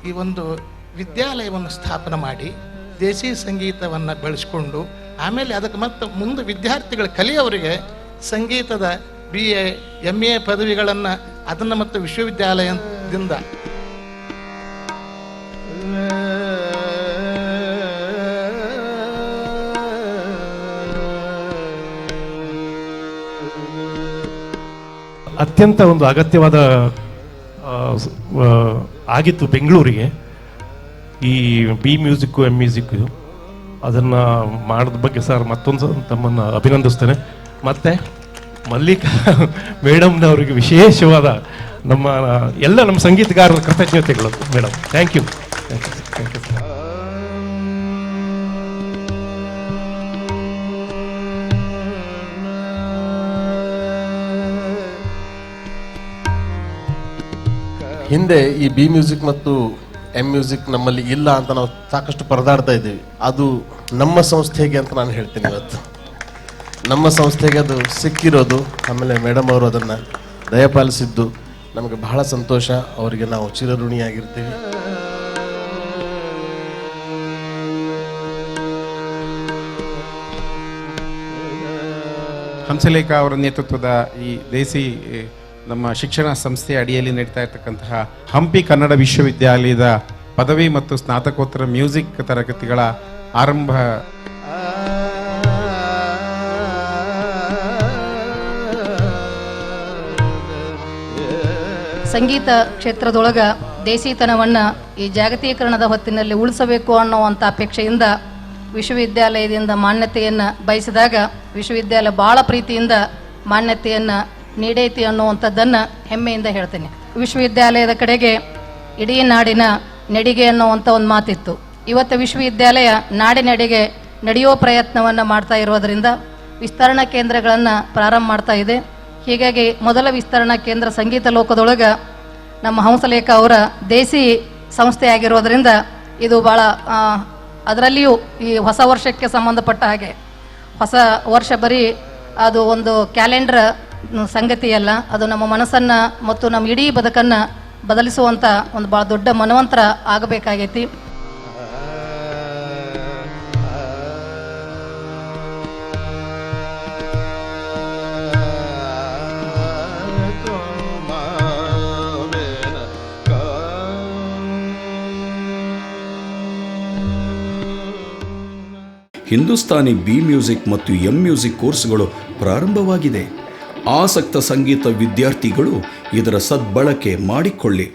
ಈ ಒಂದು ವಿದ್ಯಾಲಯವನ್ನು ಸ್ಥಾಪನೆ ಮಾಡಿ ದೇಸಿ ಸಂಗೀತವನ್ನು ಬೆಳೆಸ್ಕೊಂಡು ಆಮೇಲೆ ಅದಕ್ಕೆ ಮತ್ತು ಮುಂದೆ ವಿದ್ಯಾರ್ಥಿಗಳ ಕಲಿಯವರಿಗೆ ಸಂಗೀತದ BA MA ಪದವಿಗಳನ್ನು ಅದನ್ನು ಮತ್ತು ವಿಶ್ವವಿದ್ಯಾಲಯದಿಂದ ಅತ್ಯಂತ ಒಂದು ಅಗತ್ಯವಾದ ಆಗಿತ್ತು ಬೆಂಗಳೂರಿಗೆ ಈ B ಮ್ಯೂಸಿಕ್ಕು M ಮ್ಯೂಸಿಕ್ಕು ಅದನ್ನು ಮಾಡಿದ ಬಗ್ಗೆ ಸರ್ ಮತ್ತೊಂದು ತಮ್ಮನ್ನು ಅಭಿನಂದಿಸ್ತೇನೆ. ಮತ್ತು ಮಲ್ಲಿಕಾ ಮೇಡಮ್ನವರಿಗೆ ವಿಶೇಷವಾದ ನಮ್ಮ ಸಂಗೀತಗಾರರ ಕೃತಜ್ಞತೆಗಳು ಮೇಡಮ್. Thank you. ಹಿಂದೆ ಈ B ಮ್ಯೂಸಿಕ್ ಮತ್ತು M ಮ್ಯೂಸಿಕ್ ನಮ್ಮಲ್ಲಿ ಇಲ್ಲ ಅಂತ ನಾವು ಸಾಕಷ್ಟು ಪರದಾಡ್ತಾ ಇದ್ದೀವಿ. ಅದು ನಮ್ಮ ಸಂಸ್ಥೆಗೆ ಅಂತ ನಾನು ಹೇಳ್ತೀನಿ. ಇವತ್ತು ನಮ್ಮ ಸಂಸ್ಥೆಗೆ ಅದು ಸಿಕ್ಕಿರೋದು, ಆಮೇಲೆ ಮೇಡಮ್ ಅವರು ಅದನ್ನು ದಯಪಾಲಿಸಿದ್ದು ನಮಗೆ ಬಹಳ ಸಂತೋಷ. ಅವರಿಗೆ ನಾವು ಚಿರಋಣಿಯಾಗಿರ್ತೀವಿ. ಹಂಸಲೇಖ ಅವರ ನೇತೃತ್ವದ ಈ ದೇಸಿ ನಮ್ಮ ಶಿಕ್ಷಣ ಸಂಸ್ಥೆಯ ಅಡಿಯಲ್ಲಿ ನಡೀತಾ ಇರತಕ್ಕಂತಹ ಹಂಪಿ ಕನ್ನಡ ವಿಶ್ವವಿದ್ಯಾಲಯದ ಪದವಿ ಮತ್ತು ಸ್ನಾತಕೋತ್ತರ ಮ್ಯೂಸಿಕ್ ತರಗತಿಗಳ ಆರಂಭ ಸಂಗೀತ ಕ್ಷೇತ್ರದೊಳಗ ದೇಸಿತನವನ್ನು ಈ ಜಾಗತೀಕರಣದ ಹೊತ್ತಿನಲ್ಲಿ ಉಳಿಸಬೇಕು ಅನ್ನುವಂಥ ಅಪೇಕ್ಷೆಯಿಂದ ವಿಶ್ವವಿದ್ಯಾಲಯದಿಂದ ಮಾನ್ಯತೆಯನ್ನು ಬಯಸಿದಾಗ ವಿಶ್ವವಿದ್ಯಾಲಯ ಭಾಳ ಪ್ರೀತಿಯಿಂದ ಮಾನ್ಯತೆಯನ್ನು ನೀಡೈತಿ ಅನ್ನುವಂಥದ್ದನ್ನು ಹೆಮ್ಮೆಯಿಂದ ಹೇಳ್ತೇನೆ. ವಿಶ್ವವಿದ್ಯಾಲಯದ ಕಡೆಗೆ ಇಡೀ ನಾಡಿನ ನಡಿಗೆ ಅನ್ನುವಂಥ ಒಂದು ಮಾತಿತ್ತು. ಇವತ್ತು ವಿಶ್ವವಿದ್ಯಾಲಯ ನಾಡಿನೆಡೆಗೆ ನಡೆಯೋ ಪ್ರಯತ್ನವನ್ನು ಮಾಡ್ತಾ ಇರೋದರಿಂದ ವಿಸ್ತರಣಾ ಕೇಂದ್ರಗಳನ್ನು ಪ್ರಾರಂಭ ಮಾಡ್ತಾ ಇದೆ. ಹೀಗಾಗಿ ಮೊದಲ ವಿಸ್ತರಣಾ ಕೇಂದ್ರ ಸಂಗೀತ ಲೋಕದೊಳಗೆ ನಮ್ಮ ಹಂಸಲೇಖ ಅವರ ದೇಸಿ ಸಂಸ್ಥೆ ಆಗಿರೋದರಿಂದ ಇದು ಭಾಳ ಅದರಲ್ಲಿಯೂ ಈ ಹೊಸ ವರ್ಷಕ್ಕೆ ಸಂಬಂಧಪಟ್ಟ ಹಾಗೆ ಹೊಸ ವರ್ಷ ಬರೀ ಅದು ಒಂದು ಕ್ಯಾಲೆಂಡರ್ ಸಂಗತಿಯಲ್ಲ, ಅದು ನಮ್ಮ ಮನಸ್ಸನ್ನು ಮತ್ತು ನಮ್ಮ ಇಡೀ ಬದುಕನ್ನು ಬದಲಿಸುವಂಥ ಒಂದು ಭಾಳ ದೊಡ್ಡ ಮನವಂತರ ಆಗಬೇಕಾಗೈತಿ. ಹಿಂದೂಸ್ತಾನಿ B ಮ್ಯೂಸಿಕ್ ಮತ್ತು M ಮ್ಯೂಸಿಕ್ ಕೋರ್ಸ್ಗಳು ಪ್ರಾರಂಭವಾಗಿದೆ. ಆಸಕ್ತ ಸಂಗೀತ ವಿದ್ಯಾರ್ಥಿಗಳು ಇದರ ಸದ್ಬಳಕೆ ಮಾಡಿಕೊಳ್ಳಿ.